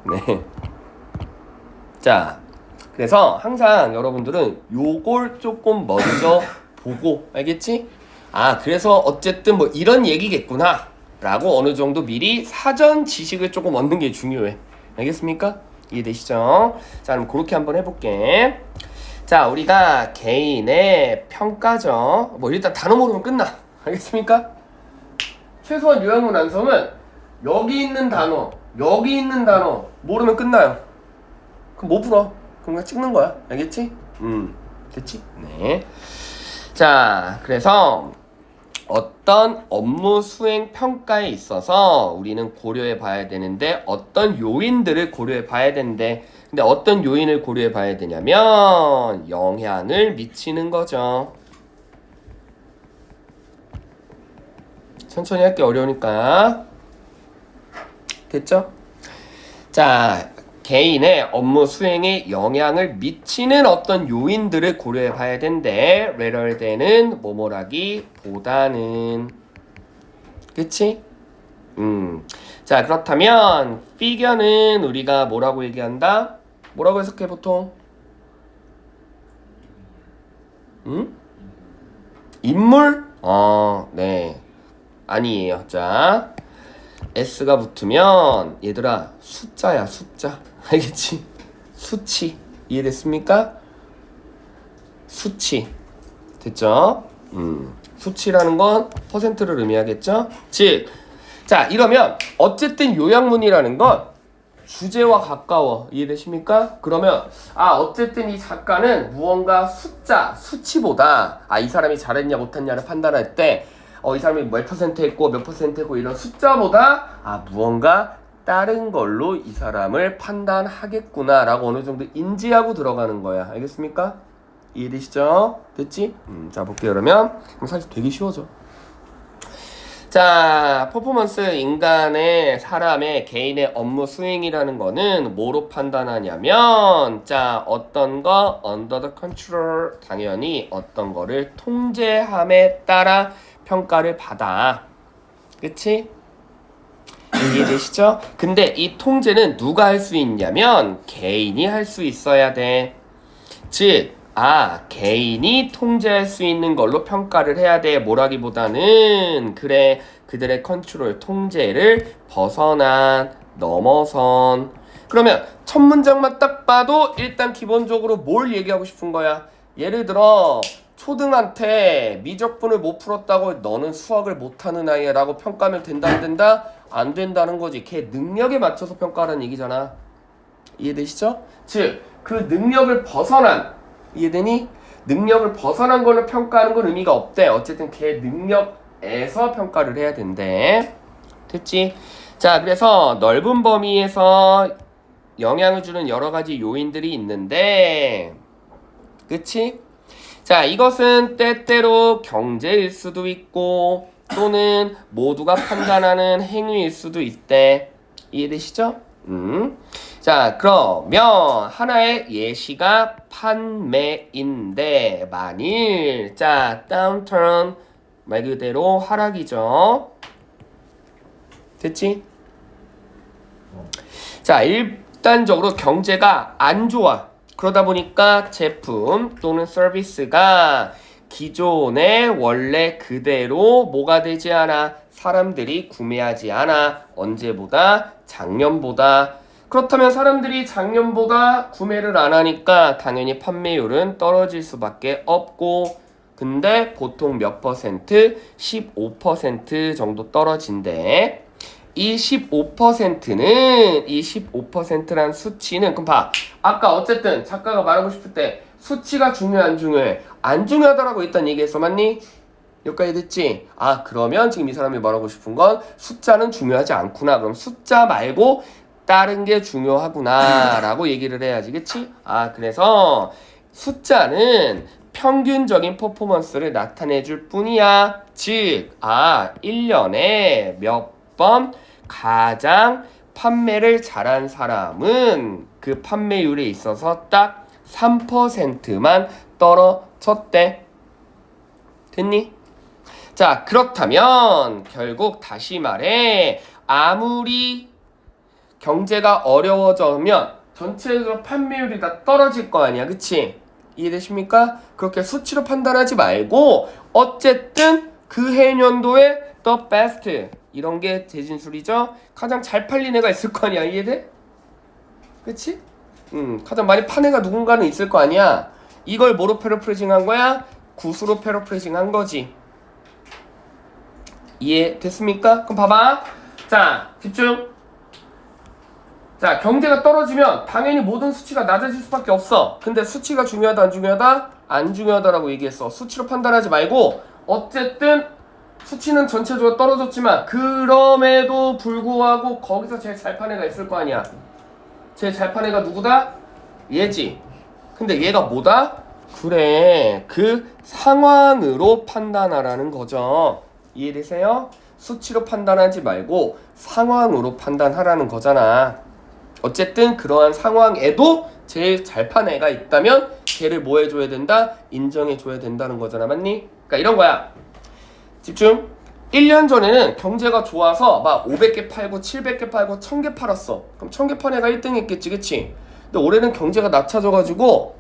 네. 자, 그래서 항상 여러분들은 요걸 조금 먼저 보고, 알겠지? 아, 그래서 어쨌든 뭐 이런 얘기겠구나 라고 어느 정도 미리 사전 지식을 조금 얻는 게 중요해. 알겠습니까? 이해되시죠? 자, 그럼 그렇게 한번 해볼게. 자, 우리가 개인의 평가죠. 뭐 일단 단어 모르면 끝나. 알겠습니까? 최소한 요양문 완성은 여기 있는 단어, 여기 있는 단어 모르면 끝나요. 그럼 못 풀어. 그럼 그냥 찍는 거야. 알겠지? 됐지? 네. 자, 그래서 어떤 업무 수행 평가에 있어서 우리는 고려해 봐야 되는데 어떤 요인들을 고려해 봐야 되는데 근데 어떤 요인을 고려해 봐야 되냐면 영향을 미치는 거죠. 천천히 할게 어려우니까. 됐죠? 자, 개인의 업무 수행에 영향을 미치는 어떤 요인들을 고려해 봐야 된대. rather than은 뭐뭐라기 보다는. 그치? 자, 그렇다면 figure는 우리가 뭐라고 얘기한다? 뭐라고 해석해 보통? 인물? 네. 아니에요. 자, S가 붙으면 얘들아 숫자야 숫자. 알겠지? 수치. 이해됐습니까? 수치. 됐죠? 수치라는 건 퍼센트를 의미하겠죠? 즉, 자 이러면 어쨌든 요약문이라는 건 주제와 가까워. 이해되십니까? 그러면 어쨌든 이 작가는 무언가 숫자, 수치보다 이 사람이 잘했냐 못했냐를 판단할 때 이 사람이 몇 퍼센트 했고 몇 퍼센트 했고 이런 숫자보다 무언가 다른 걸로 이 사람을 판단하겠구나 라고 어느 정도 인지하고 들어가는 거야. 알겠습니까? 이해되시죠? 됐지? 자 볼게요. 그럼 사실 되게 쉬워져. 자, 퍼포먼스 인간의 사람의 개인의 업무 수행이라는 거는 뭐로 판단하냐면 자, 어떤 거 under the control 당연히 어떤 거를 통제함에 따라 평가를 받아. 그치? 이해되시죠? 근데 이 통제는 누가 할 수 있냐면 개인이 할 수 있어야 돼. 즉 개인이 통제할 수 있는 걸로 평가를 해야 돼. 뭐라기보다는 그래 그들의 컨트롤 통제를 벗어난 넘어선. 그러면 첫 문장만 딱 봐도 일단 기본적으로 뭘 얘기하고 싶은 거야? 예를 들어 초등한테 미적분을 못 풀었다고 너는 수학을 못하는 아이야 라고 평가하면 된다 안 된다? 안 된다는 거지. 걔 능력에 맞춰서 평가하라는 얘기잖아. 이해되시죠? 즉 그 능력을 벗어난 이해되니? 능력을 벗어난 걸로 평가하는 건 의미가 없대. 어쨌든 걔 능력에서 평가를 해야 된대. 됐지? 자, 그래서 넓은 범위에서 영향을 주는 여러 가지 요인들이 있는데 그치? 자, 이것은 때때로 경제일 수도 있고 또는 모두가 판단하는 행위일 수도 있대. 이해되시죠? 자, 그러면 하나의 예시가 판매인데 만일 자, downturn 말 그대로 하락이죠. 됐지? 자, 일단적으로 경제가 안 좋아. 그러다 보니까 제품 또는 서비스가 기존의 원래 그대로 뭐가 되지 않아? 사람들이 구매하지 않아. 언제보다? 작년보다. 그렇다면 사람들이 작년보다 구매를 안 하니까 당연히 판매율은 떨어질 수밖에 없고 근데 보통 몇 퍼센트? 15% 정도 떨어진대. 이 15%란 수치는 그럼 봐. 아까 어쨌든 작가가 말하고 싶을 때 수치가 중요해 안 중요해? 안 중요하다라고 일단 얘기했어. 맞니? 여기까지 됐지? 그러면 지금 이 사람이 말하고 싶은 건 숫자는 중요하지 않구나. 그럼 숫자 말고 다른 게 중요하구나 라고 얘기를 해야지. 그치? 그래서 숫자는 평균적인 퍼포먼스를 나타내 줄 뿐이야. 즉 1년에 몇 번 가장 판매를 잘한 사람은 그 판매율에 있어서 딱 3%만 떨어졌대. 됐니? 자, 그렇다면 결국 다시 말해 아무리 경제가 어려워지면 전체적으로 판매율이 다 떨어질 거 아니야, 그치? 이해되십니까? 그렇게 수치로 판단하지 말고 어쨌든 그 해년도에 the best 이런 게 대진술이죠. 가장 잘 팔린 애가 있을 거 아니야, 이해돼? 그치? 가장 많이 판 애가 누군가는 있을 거 아니야. 이걸 뭐로 패러프레이징 한 거야? 구수로 패러프레이징 한 거지. 이해됐습니까? 그럼 봐봐. 자, 집중. 자, 경제가 떨어지면 당연히 모든 수치가 낮아질 수밖에 없어. 근데 수치가 중요하다, 안 중요하다? 안 중요하다라고 얘기했어. 수치로 판단하지 말고 어쨌든 수치는 전체적으로 떨어졌지만 그럼에도 불구하고 거기서 제일 잘 판 애가 있을 거 아니야. 제일 잘 판 애가 누구다? 얘지. 근데 얘가 뭐다? 그래, 그 상황으로 판단하라는 거죠. 이해되세요? 수치로 판단하지 말고 상황으로 판단하라는 거잖아. 어쨌든 그러한 상황에도 제일 잘 판 애가 있다면 걔를 뭐 해줘야 된다? 인정해줘야 된다는 거잖아, 맞니? 그러니까 이런 거야. 집중. 1년 전에는 경제가 좋아서 막 500개 팔고 700개 팔고 1000개 팔았어. 그럼 1000개 판 애가 1등 했겠지, 그치? 근데 올해는 경제가 낮아져가지고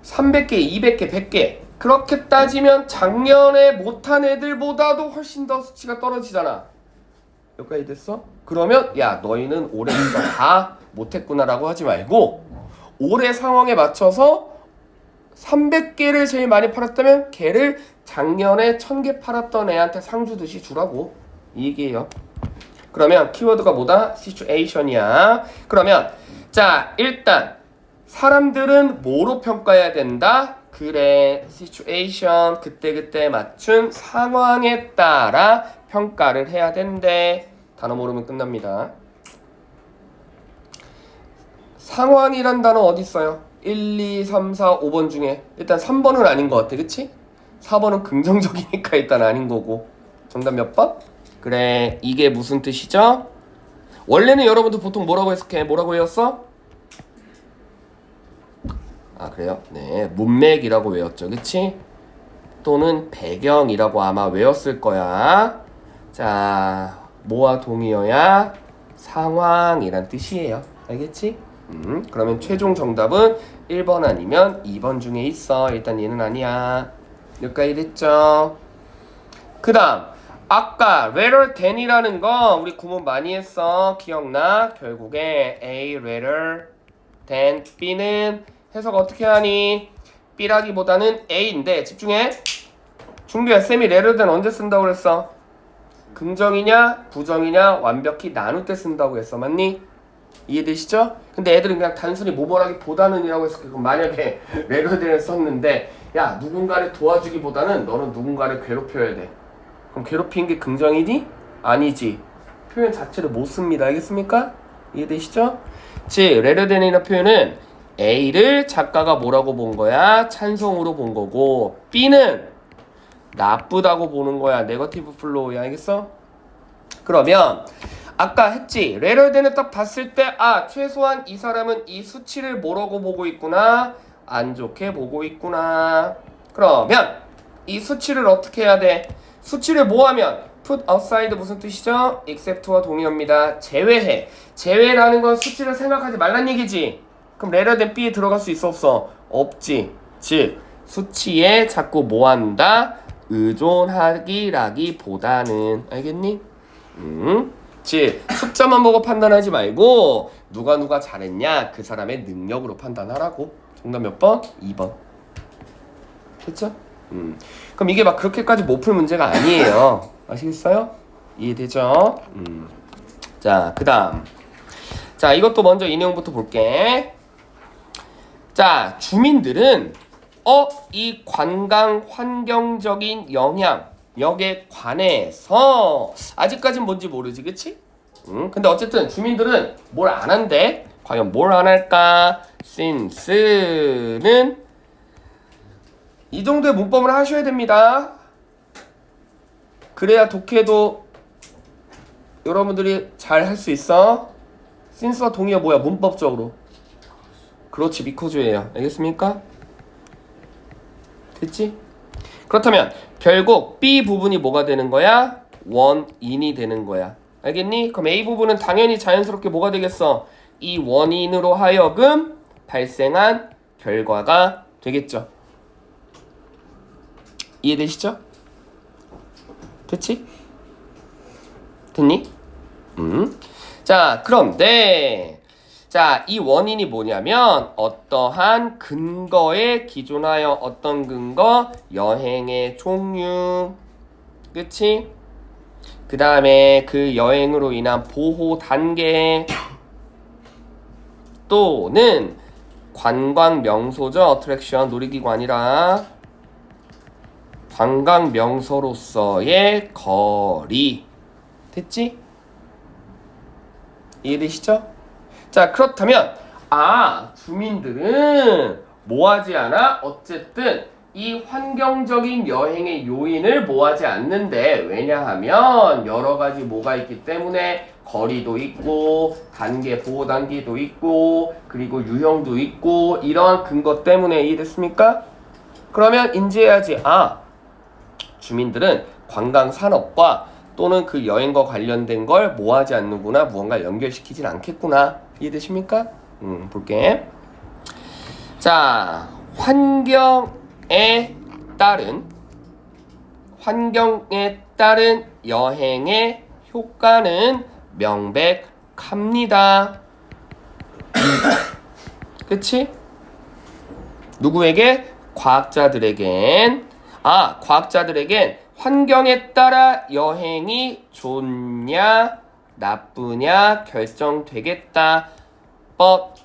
300개, 200개, 100개 그렇게 따지면 작년에 못한 애들보다도 훨씬 더 수치가 떨어지잖아. 여기까지 됐어? 그러면 야, 너희는 올해 진짜 다 못했구나 라고 하지 말고 올해 상황에 맞춰서 300개를 제일 많이 팔았다면 걔를 작년에 1000개 팔았던 애한테 상 주듯이 주라고 이 얘기예요. 그러면 키워드가 뭐다? situation이야. 그러면 자, 일단 사람들은 뭐로 평가해야 된다? 그래, situation 그때그때 맞춘 상황에 따라 평가를 해야 된대. 단어 모르면 끝납니다. 상황이란 단어 어디 있어요? 1, 2, 3, 4, 5번 중에 일단 3번은 아닌 것 같아, 그치? 4번은 긍정적이니까 일단 아닌 거고. 정답 몇 번? 그래, 이게 무슨 뜻이죠? 원래는 여러분들 보통 뭐라고 해석해? 뭐라고 외웠어? 아, 그래요? 네, 문맥이라고 외웠죠, 그치? 또는 배경이라고 아마 외웠을 거야. 자, 뭐와 동의어야? 상황이란 뜻이에요. 알겠지? 그러면 최종 정답은 1번 아니면 2번 중에 있어. 일단 얘는 아니야. 여기까지 됐죠? 그 다음 아까 rather than이라는 거 우리 구문 많이 했어. 기억나? 결국에 A rather than B는 해석 어떻게 하니? B라기보다는 A인데 집중해. 중규야, 쌤이 rather than 언제 쓴다고 그랬어? 긍정이냐 부정이냐 완벽히 나눌 때 쓴다고 했어, 맞니? 이해되시죠? 근데 애들은 그냥 단순히 뭐뭐라기보다는 이라고 해서 만약에 rather than을 썼는데 야, 누군가를 도와주기보다는 너는 누군가를 괴롭혀야 돼. 그럼 괴롭히는 게 긍정이니? 아니지. 표현 자체를 못 씁니다. 알겠습니까? 이해되시죠? 즉, rather than이라는 표현은 A를 작가가 뭐라고 본 거야? 찬성으로 본 거고 B는 나쁘다고 보는 거야. 네거티브 플로우야. 알겠어? 그러면 아까 했지. rather than을 딱 봤을 때 아, 최소한 이 사람은 이 수치를 뭐라고 보고 있구나? 안 좋게 보고 있구나. 그러면 이 수치를 어떻게 해야 돼? 수치를 뭐 하면? put aside 무슨 뜻이죠? except와 동의어입니다. 제외해. 제외라는 건 수치를 생각하지 말란 얘기지. 그럼 rather than B에 들어갈 수 있어 없어? 없지. 즉 수치에 자꾸 뭐 한다? 의존하기라기보다는. 알겠니? 즉 숫자만 보고 판단하지 말고 누가 잘했냐 그 사람의 능력으로 판단하라고. 정답 몇 번? 2번. 됐죠? 그럼 이게 막 그렇게까지 못 풀 문제가 아니에요. 아시겠어요? 이해되죠? 자, 그 다음. 자, 이것도 먼저 이 내용부터 볼게. 자, 주민들은 이 관광 환경적인 영향력에 관해서 아직까진 뭔지 모르지, 그치? 근데 어쨌든 주민들은 뭘 안 한대. 과연 뭘 안 할까? since는 이 정도의 문법을 하셔야 됩니다. 그래야 독해도 여러분들이 잘 할 수 있어. since와 동의어 뭐야? 문법적으로. 그렇지, because,예요. 알겠습니까? 됐지? 그렇다면 결국 B 부분이 뭐가 되는 거야? 원인이 되는 거야. 알겠니? 그럼 A 부분은 당연히 자연스럽게 뭐가 되겠어? 이 원인으로 하여금 발생한 결과가 되겠죠. 이해되시죠? 됐지? 됐니? 자, 그런데 자, 이 원인이 뭐냐면 어떠한 근거에 기존하여 어떤 근거? 여행의 종류. 그치? 그 다음에 그 여행으로 인한 보호 단계 또는 관광 명소죠. 어트랙션 놀이기구 아니라 관광 명소로서의 거리. 됐지? 이해되시죠? 자, 그렇다면 주민들은 뭐하지 않아? 어쨌든 이 환경적인 여행의 요인을 뭐하지 않는데, 왜냐하면 여러 가지 뭐가 있기 때문에 거리도 있고 단계 보호 단계도 있고 그리고 유형도 있고 이러한 근거 때문에. 이해됐습니까? 그러면 인지해야지. 주민들은 관광 산업과 또는 그 여행과 관련된 걸 뭐하지 않는구나, 무언가 연결시키진 않겠구나. 이해되십니까? 볼게. 자, 환경에 따른 여행의 효과는 명백합니다. 그치? 누구에게? 과학자들에겐 환경에 따라 여행이 좋냐 나쁘냐 결정되겠다.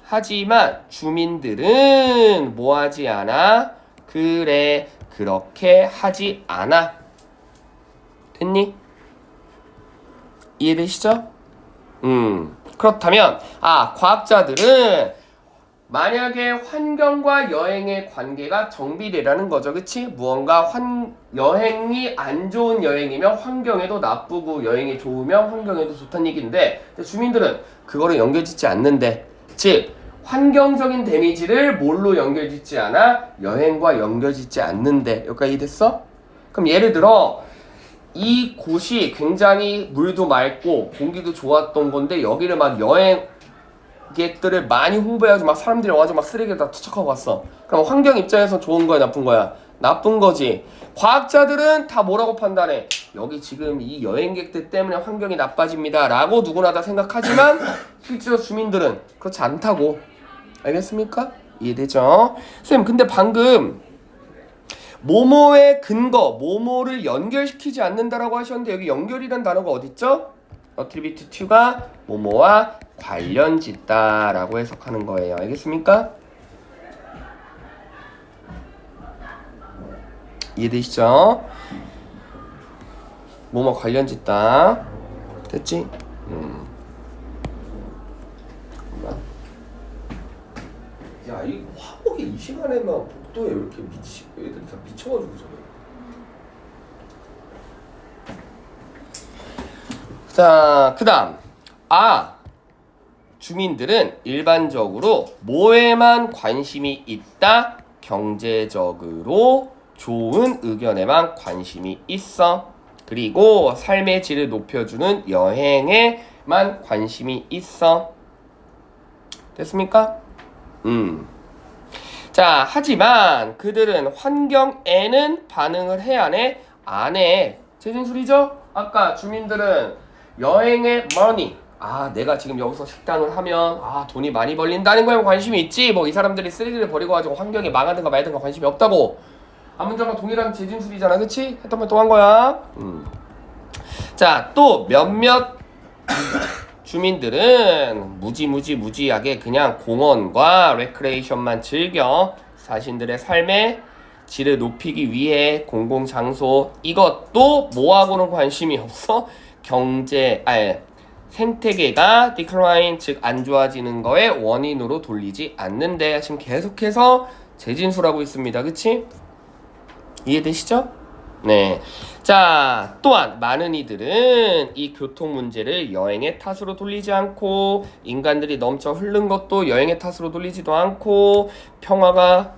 하지만 주민들은 뭐하지 않아? 그래, 그렇게 하지 않아. 됐니? 이해되시죠? 그렇다면 과학자들은 만약에 환경과 여행의 관계가 정비되라는 거죠. 그치? 무언가 여행이 안 좋은 여행이면 환경에도 나쁘고 여행이 좋으면 환경에도 좋다는 얘기인데, 주민들은 그거를 연결짓지 않는데, 즉 환경적인 데미지를 뭘로 연결짓지 않아? 여행과 연결짓지 않는데. 여기까지 이해됐어? 그럼 예를 들어 이 곳이 굉장히 물도 맑고 공기도 좋았던 건데 여기를 막 여행객들을 많이 홍보해가지고 막 사람들이 와가지고 막 쓰레기를 다 투척하고 갔어. 그럼 환경 입장에서 좋은 거야 나쁜 거야? 나쁜 거지. 과학자들은 다 뭐라고 판단해? 여기 지금 이 여행객들 때문에 환경이 나빠집니다 라고 누구나 다 생각하지만 실제로 주민들은 그렇지 않다고. 알겠습니까? 이해되죠? 선생님, 근데 방금 모모의 근거, 모모를 연결시키지 않는다라고 하셨는데 여기 연결이란 단어가 어딨죠? attribute to가 모모와 관련짓다라고 해석하는 거예요. 알겠습니까? 이해되시죠? 모모 관련짓다. 됐지? 야, 이 화목이 이 시간에만 복도에 왜 이렇게 애들이 다 미쳐가지고 저래. 자, 그 다음 주민들은 일반적으로 뭐에만 관심이 있다? 경제적으로 좋은 의견에만 관심이 있어. 그리고 삶의 질을 높여주는 여행에만 관심이 있어. 됐습니까? 자, 하지만 그들은 환경에는 반응을 해야 하네? 안 해. 재진술이죠? 아까 주민들은 여행의 money, 내가 지금 여기서 식당을 하면 돈이 많이 벌린다는 거에 관심이 있지, 뭐 이 사람들이 쓰레기를 버리고 가지고 환경이 망하든가 말든가 관심이 없다고. 앞문장과 동일한 재진술이잖아. 그치? 했던 말 또 한 거야. 자, 또 몇몇 주민들은 무지하게 그냥 공원과 레크레이션만 즐겨 자신들의 삶의 질을 높이기 위해 공공장소, 이것도 뭐하고는 관심이 없어? 생태계가 decline, 즉 안 좋아지는 거에 원인으로 돌리지 않는데. 지금 계속해서 재진술하고 있습니다. 그치? 이해되시죠? 네. 자, 또한 많은 이들은 이 교통 문제를 여행의 탓으로 돌리지 않고, 인간들이 넘쳐 흐른 것도 여행의 탓으로 돌리지도 않고, 평화가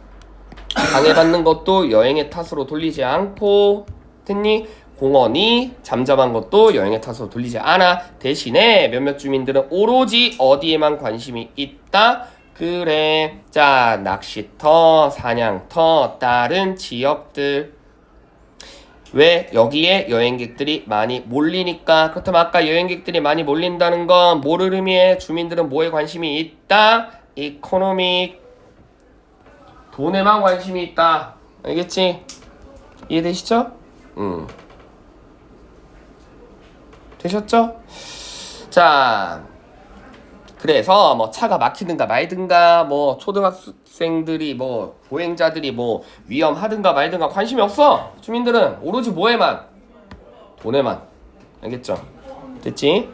방해받는 것도 여행의 탓으로 돌리지 않고, 됐니? 공원이 잠잠한 것도 여행의 타서 돌리지 않아. 대신에 몇몇 주민들은 오로지 어디에만 관심이 있다. 그래. 자, 낚시터, 사냥터, 다른 지역들. 왜? 여기에 여행객들이 많이 몰리니까. 그렇다면 아까 여행객들이 많이 몰린다는 건 뭐를 의미해? 주민들은 뭐에 관심이 있다? 이코노믹. 돈에만 관심이 있다. 알겠지? 이해되시죠? 되셨죠? 자, 그래서 뭐 차가 막히든가 말든가 뭐 초등학생들이 뭐 보행자들이 뭐 위험하든가 말든가 관심이 없어. 주민들은 오로지 뭐에만? 돈에만. 알겠죠? 됐지?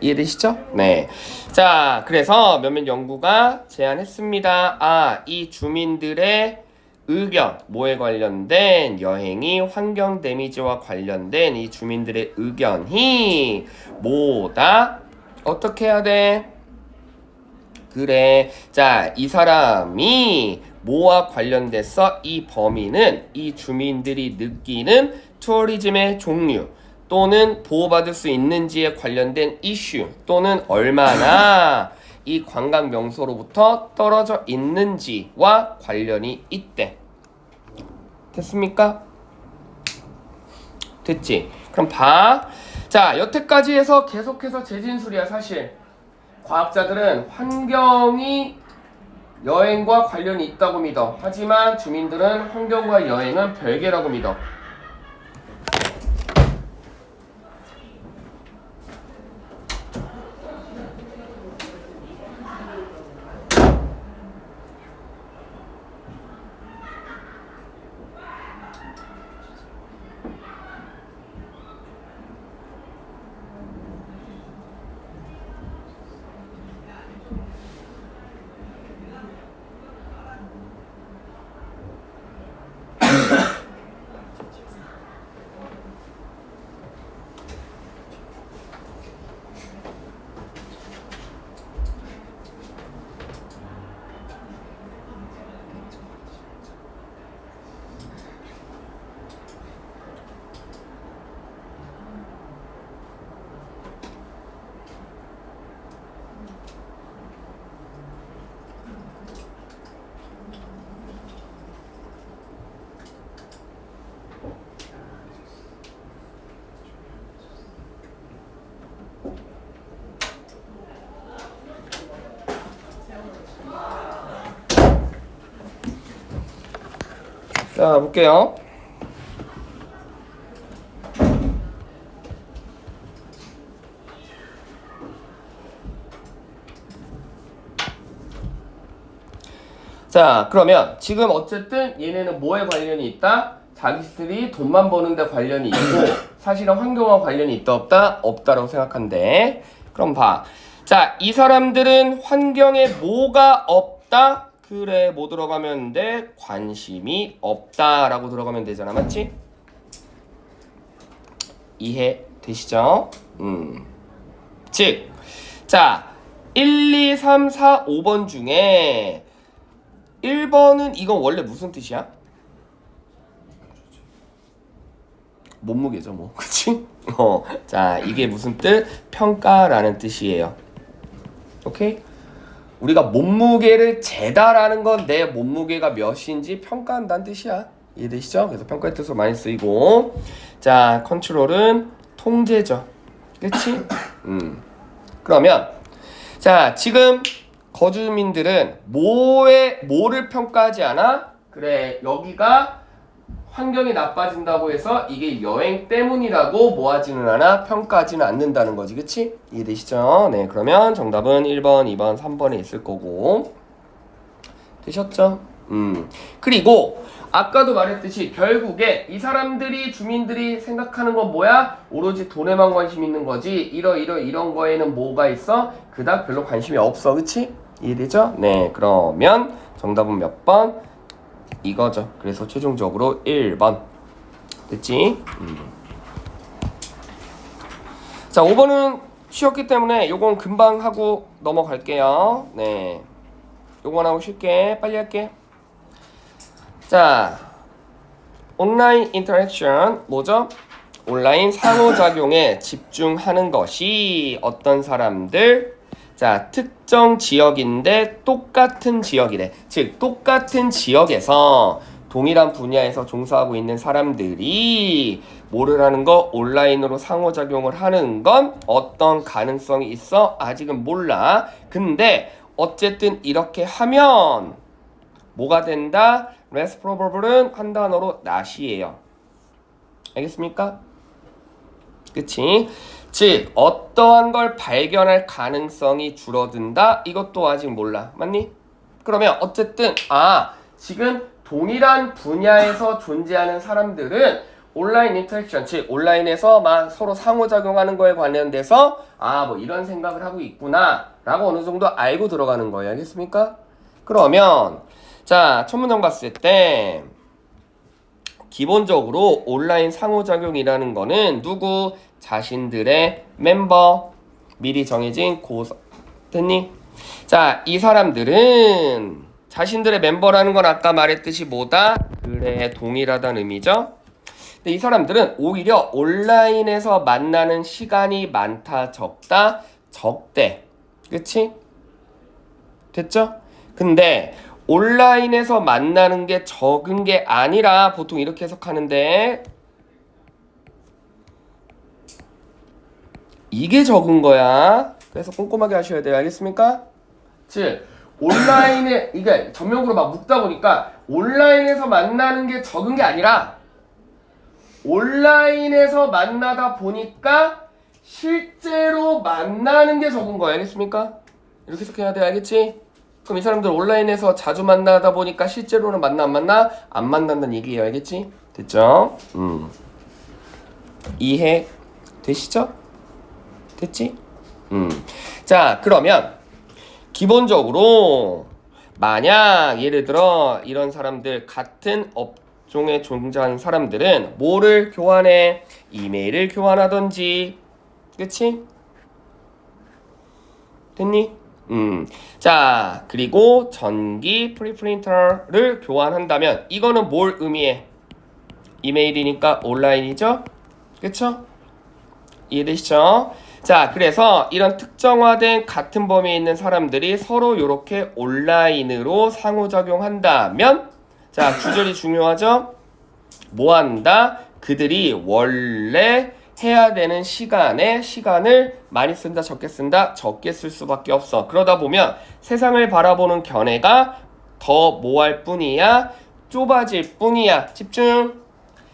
이해되시죠? 네. 자, 그래서 몇몇 연구가 제안했습니다. 아, 이 주민들의 의견, 뭐에 관련된 여행이 환경 데미지와 관련된 이 주민들의 의견이 뭐다? 어떻게 해야 돼? 그래. 자, 이 사람이 뭐와 관련돼서 이 범위는 이 주민들이 느끼는 투어리즘의 종류 또는 보호받을 수 있는지에 관련된 이슈 또는 얼마나 이 관광 명소로부터 떨어져 있는지와 관련이 있대. 됐습니까? 됐지? 그럼 봐. 자, 여태까지 해서 계속해서 재진술이야. 사실 과학자들은 환경이 여행과 관련이 있다고 믿어. 하지만 주민들은 환경과 여행은 별개라고 믿어. 자, 볼게요. 자, 그러면 지금 어쨌든 얘네는 뭐에 관련이 있다? 자기들이 돈만 버는데 관련이 있고 사실은 환경과 관련이 있다 없다? 없다라고 생각한대. 그럼 봐. 자, 이 사람들은 환경에 뭐가 없다? 그래, 뭐 들어가면 돼? 관심이 없다라고 들어가면 되잖아. 맞지? 이해되시죠? 즉, 자, 1, 2, 3, 4, 5번 중에 1번은 이건 원래 무슨 뜻이야? 몸무게죠, 뭐. 그치? 자, 이게 무슨 뜻? 평가라는 뜻이에요. 오케이? 우리가 몸무게를 재다라는 건 내 몸무게가 몇인지 평가한다는 뜻이야. 이해되시죠? 그래서 평가의 뜻으로 많이 쓰이고. 자, 컨트롤은 통제죠. 그치? 그러면 자, 지금 거주민들은 뭐를 평가하지 않아? 그래, 여기가 환경이 나빠진다고 해서 이게 여행 때문이라고 뭐하지는 않아? 평가하지는 않는다는 거지. 그치? 이해되시죠? 네, 그러면 정답은 1번, 2번, 3번에 있을 거고. 되셨죠? 그리고 아까도 말했듯이 결국에 이 사람들이 주민들이 생각하는 건 뭐야? 오로지 돈에만 관심 있는 거지. 이런 거에는 뭐가 있어? 그닥 별로 관심이 없어. 그치? 이해되죠? 네, 그러면 정답은 몇 번? 이거죠. 그래서 최종적으로 1번. 됐지? 자, 5번은 쉬었기 때문에 요건 금방 하고 넘어갈게요. 네, 요건 하고 쉴게. 빨리 할게. 자, 온라인 인터랙션 뭐죠? 온라인 상호작용에 집중하는 것이 어떤 사람들? 자, 특정 지역인데 똑같은 지역이래. 즉, 똑같은 지역에서 동일한 분야에서 종사하고 있는 사람들이 뭐를 하는 거? 온라인으로 상호작용을 하는 건 어떤 가능성이 있어? 아직은 몰라. 근데 어쨌든 이렇게 하면 뭐가 된다? less probable은 한 단어로 not이에요. 알겠습니까? 그치? 즉 어떠한 걸 발견할 가능성이 줄어든다? 이것도 아직 몰라. 맞니? 그러면 어쨌든 지금 동일한 분야에서 존재하는 사람들은 온라인 인터랙션, 즉 온라인에서 막 서로 상호작용하는 거에 관련돼서 뭐 이런 생각을 하고 있구나 라고 어느 정도 알고 들어가는 거예요. 알겠습니까? 그러면 자, 첫 문장 봤을 때 기본적으로 온라인 상호작용이라는 거는 누구? 자신들의 멤버, 미리 정해진 고사. 됐니? 자, 이 사람들은 자신들의 멤버라는 건 아까 말했듯이 뭐다? 그래, 동일하다는 의미죠. 근데 이 사람들은 오히려 온라인에서 만나는 시간이 많다, 적다, 적대. 그치? 됐죠? 근데 온라인에서 만나는 게 적은 게 아니라 보통 이렇게 해석하는데 이게 적은 거야. 그래서 꼼꼼하게 하셔야 돼요. 알겠습니까? 즉 온라인에 이게 전면구로 막 묶다 보니까 온라인에서 만나는 게 적은 게 아니라 온라인에서 만나다 보니까 실제로 만나는 게 적은 거야. 알겠습니까? 이렇게 해석해야 돼. 알겠지? 그럼 이 사람들 온라인에서 자주 만나다 보니까 실제로는 만나 안 만나? 안 만난다는 얘기예요. 알겠지? 됐죠? 이해 되시죠? 됐지? 자, 그러면 기본적으로 만약 예를 들어 이런 사람들 같은 업종에 존재하는 사람들은 뭐를 교환해? 이메일을 교환하던지. 그치? 됐니? 자, 그리고 전기 프리프린터를 교환한다면 이거는 뭘 의미해? 이메일이니까 온라인이죠? 그쵸? 이해되시죠? 자, 그래서 이런 특정화된 같은 범위에 있는 사람들이 서로 이렇게 온라인으로 상호작용한다면 자, 구절이 중요하죠? 뭐 한다? 그들이 원래 해야 되는 시간을 많이 쓴다, 적게 쓴다? 적게 쓸 수밖에 없어. 그러다 보면 세상을 바라보는 견해가 더 뭐 할 뿐이야? 좁아질 뿐이야. 집중!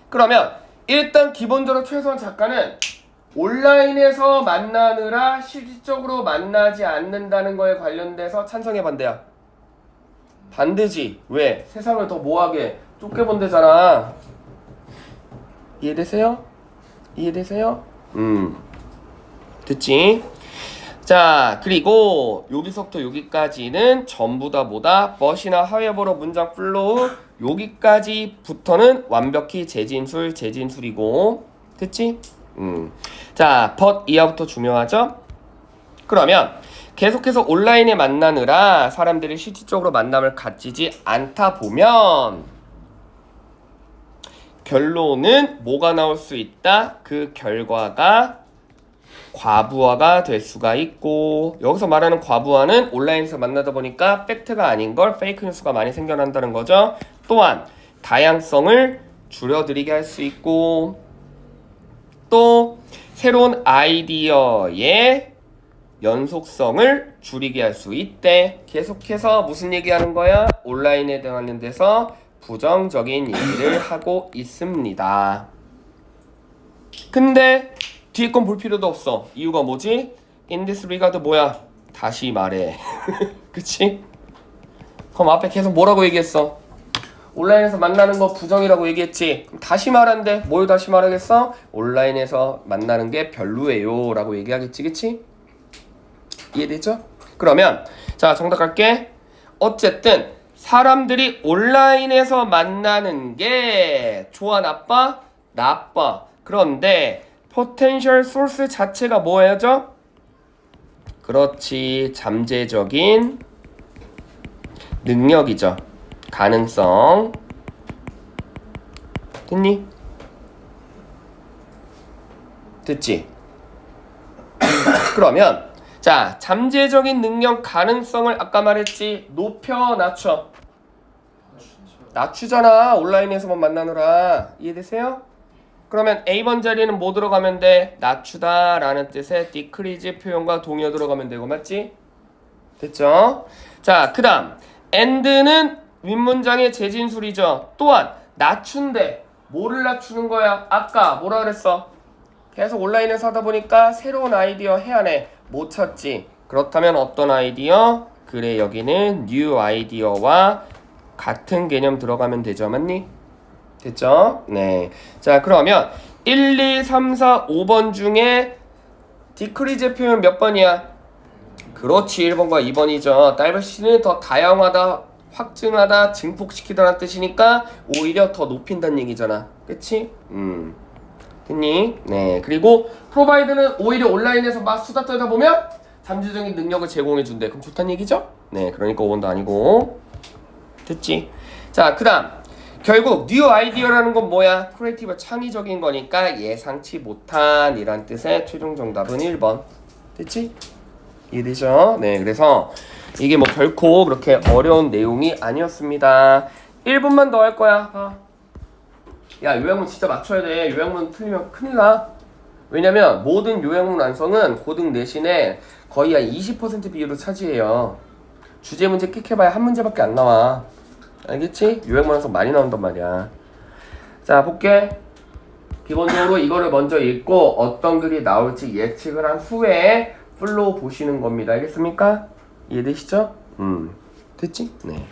그러면 일단 기본적으로 최소한 작가는 온라인에서 만나느라 실질적으로 만나지 않는다는 거에 관련돼서 찬성해 반대야. 반대지. 왜? 세상을 더 뭐하게 좁게 본대잖아. 이해되세요? 이해되세요? 됐지? 자, 그리고 여기서부터 여기까지는 전부 다 뭐다? but이나 however로 문장 플로우 여기까지부터는 완벽히 재진술이고 됐지? 자, but 이하부터 중요하죠? 그러면 계속해서 온라인에 만나느라 사람들이 실질적으로 만남을 갖지지 않다 보면 결론은 뭐가 나올 수 있다? 그 결과가 과부하가 될 수가 있고 여기서 말하는 과부하는 온라인에서 만나다 보니까 팩트가 아닌 걸 페이크 뉴스가 많이 생겨난다는 거죠. 또한 다양성을 줄여들이게 할 수 있고 또 새로운 아이디어의 연속성을 줄이게 할 수 있대. 계속해서 무슨 얘기하는 거야? 온라인에 관련돼서 부정적인 얘기를 하고 있습니다. 근데 뒤에 건 볼 필요도 없어. 이유가 뭐지? In this regard 뭐야? 다시 말해. 그치? 그럼 앞에 계속 뭐라고 얘기했어? 온라인에서 만나는 거 부정이라고 얘기했지. 다시 말한대. 뭘 다시 말하겠어? 온라인에서 만나는 게 별로예요 라고 얘기하겠지. 그치? 이해되죠? 그러면 자, 정답 갈게. 어쨌든 사람들이 온라인에서 만나는 게 좋아, 나빠? 나빠. 그런데 potential source 자체가 뭐예요? 그렇지, 잠재적인 능력이죠. 가능성. 됐니? 됐지? 그러면 자, 잠재적인 능력 가능성을 아까 말했지. 높여 낮춰. 낮추잖아. 온라인에서만 만나느라. 이해되세요? 그러면 A번 자리는 뭐 들어가면 돼? 낮추다 라는 뜻의 decrease 표현과 동의어 들어가면 되고, 맞지? 됐죠? 자, 그 다음 and는 윗문장의 재진술이죠. 또한 낮춘대. 뭐를 낮추는 거야? 아까 뭐라 그랬어? 계속 온라인에서 하다 보니까 새로운 아이디어 해야네. 못 찾지. 그렇다면 어떤 아이디어? 그래, 여기는 new 아이디어와 같은 개념 들어가면 되죠. 맞니? 됐죠? 네. 자, 그러면 1, 2, 3, 4, 5번 중에 decrease 표현 몇 번이야? 그렇지, 1번과 2번이죠. diversity는 더 다양하다, 확증하다, 증폭시키다라는 뜻이니까 오히려 더 높인다는 얘기잖아. 그치? 됐니? 네. 그리고 provide는 오히려 온라인에서 막 수다 떨다 보면 잠재적인 능력을 제공해 준대. 그럼 좋다는 얘기죠? 네. 그러니까 5번도 아니고. 됐지? 자, 그 다음 결국 new 아이디어라는 건 뭐야? 크리에이티브, 창의적인 거니까 예상치 못한 이란 뜻의 최종 정답은 1번. 됐지? 이해되죠? 네. 그래서 이게 뭐 결코 그렇게 어려운 내용이 아니었습니다. 1분만 더 할 거야. 야, 요약문 진짜 맞춰야 돼. 요약문 틀리면 큰일 나. 왜냐면 모든 요약문 완성은 고등 내신에 거의 한 20% 비율을 차지해요. 주제 문제 끽해봐야 한 문제밖에 안 나와. 알겠지? 요약문 완성 많이 나온단 말이야. 자, 볼게. 기본적으로 이거를 먼저 읽고 어떤 글이 나올지 예측을 한 후에 플로우 보시는 겁니다. 알겠습니까? 이해되시죠? 됐지? 네.